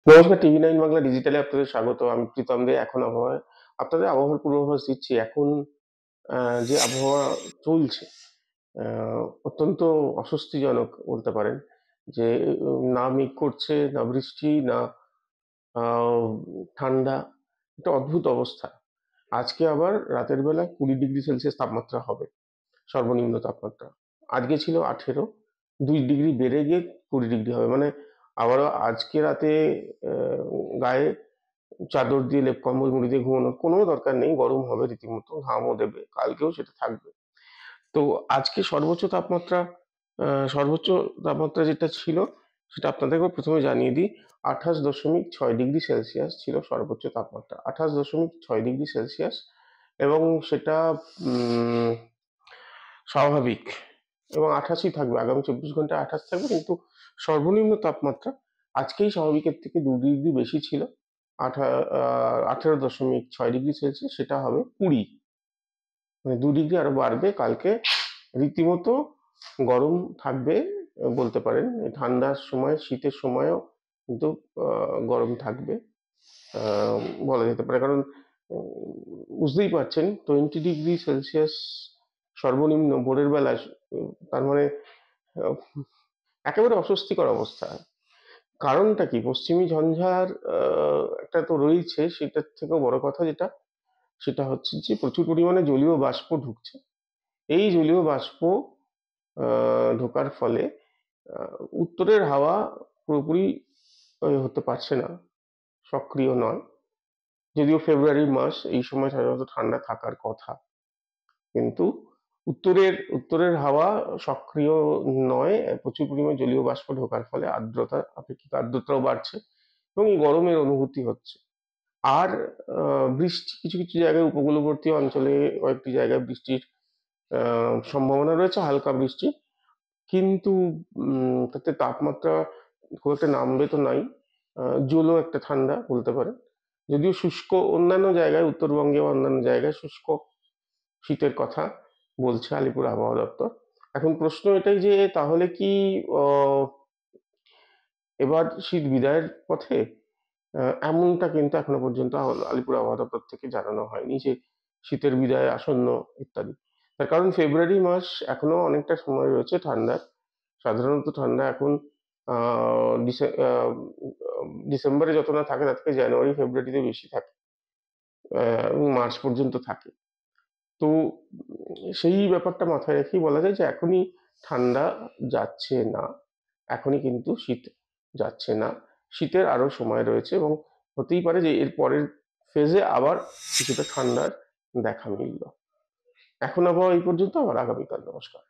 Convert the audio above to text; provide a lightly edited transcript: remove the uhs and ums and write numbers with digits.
নমস্কার, টিভি 9 বাংলা ডিজিটালে আপনাদের স্বাগত। আমি প্রীতম দে। এখন আপনাদের আবহাওয়ার পূর্বাভাস দিচ্ছি। এখন যে আবহাওয়া চলছে অত্যন্ত অস্বস্তিজনক বলতে পারেন। যে না মেঘ করছে, না বৃষ্টি, না ঠান্ডা, একটা অদ্ভুত অবস্থা। আজকে আবার রাতের বেলা 20 ডিগ্রি সেলসিয়াস তাপমাত্রা হবে, সর্বনিম্ন তাপমাত্রা। আজকে ছিল 18, 2 ডিগ্রি বেড়ে গিয়ে 20 ডিগ্রি হবে। মানে আবারও আজকে রাতে গায়ে চাদর দিয়ে, লেপ কম্বল মুড়ি দিয়ে ঘুমানোর কোনো দরকার নেই। গরম হবে রীতিমতো, ঘামও দেবে, কালকেও সেটা থাকবে। তো আজকে সর্বোচ্চ তাপমাত্রা যেটা ছিল সেটা আপনাদেরকে প্রথমে জানিয়ে দিই। 28.6 ডিগ্রি সেলসিয়াস ছিল সর্বোচ্চ তাপমাত্রা, 28.6 ডিগ্রি সেলসিয়াস। এবং সেটা স্বাভাবিক, এবং 28ই থাকবে, আগামী 24 ঘন্টায় 28 থাকবে। কিন্তু সর্বনিম্ন তাপমাত্রা আজকেই স্বাভাবিকের থেকে 2 ডিগ্রি বেশি ছিল, 18.6 ডিগ্রি সেলসিয়াস। সেটা হবে 20, মানে 2 ডিগ্রি আরো বাড়বে কালকে। রীতিমতো গরম থাকবে বলতে পারেন। ঠান্ডার সময়, শীতের সময়ও কিন্তু গরম থাকবে বলা যেতে পারে। কারণ বুঝতেই পারছেন, 20 ডিগ্রি সেলসিয়াস সর্বনিম্ন ভোরের বেলায়, তার মানে আহ, একেবারে অস্বস্তিকর অবস্থা। কারণটা কি? পশ্চিমী ঝঞ্ঝার একটা তো রয়েছে, সেটার থেকেও বড় কথা যেটা, সেটা হচ্ছে যে প্রচুর পরিমাণে জলীয় বাষ্প ঢুকছে। এই জলীয় বাষ্প ঢোকার ফলে উত্তরের হাওয়া পুরোপুরি হতে পারছে না, সক্রিয় নয়। যদিও ফেব্রুয়ারি মাস, এই সময় সাধারণত ঠান্ডা থাকার কথা, কিন্তু উত্তরের হাওয়া সক্রিয় নয়। প্রচুর পরিমাণে জলীয় বাষ্প ঢোকার ফলে আপেক্ষিক আর্দ্রতাও বাড়ছে, এবং এই গরমের অনুভূতি হচ্ছে। আর বৃষ্টি কিছু কিছু জায়গায়, উপকূলবর্তী অঞ্চলে কয়েকটি জায়গায় বৃষ্টির সম্ভাবনা রয়েছে, হালকা বৃষ্টি। কিন্তু তাতে তাপমাত্রা খুব একটা নামবে তো নাই। জলো একটা ঠান্ডা বলতে পারেন। যদিও শুষ্ক অন্যান্য জায়গায়, উত্তরবঙ্গে বা অন্যান্য জায়গায় শুষ্ক শীতের কথা বলছে আলিপুর আবহাওয়া দপ্তর। এখন প্রশ্ন এটাই যে তাহলে কি এবার শীত বিদায়ের পথে? এমনটা কিন্তু এখনো পর্যন্ত আলিপুর আবহাওয়া দপ্তর থেকে জানানো হয়নি যে শীতের বিদায় আসন্ন ইত্যাদি। তার কারণ ফেব্রুয়ারি মাস এখনো অনেকটা সময় রয়েছে ঠান্ডার। সাধারণত ঠান্ডা এখন ডিসেম্বরে যত না থাকে, তার থেকে জানুয়ারি ফেব্রুয়ারিতে বেশি থাকে, এবং মার্চ পর্যন্ত থাকে। তো সেই ব্যাপারটা মাথায় রেখেই বলা যায় যে এখনই ঠান্ডা যাচ্ছে না, এখনই কিন্তু শীত যাচ্ছে না। শীতের আরো সময় রয়েছে, এবং হতেই পারে যে এর পরের ফেজে আবার কিছুটা ঠান্ডার দেখা মিলল। এখন আবহাওয়া এই পর্যন্ত, আবার আগামীকাল। নমস্কার।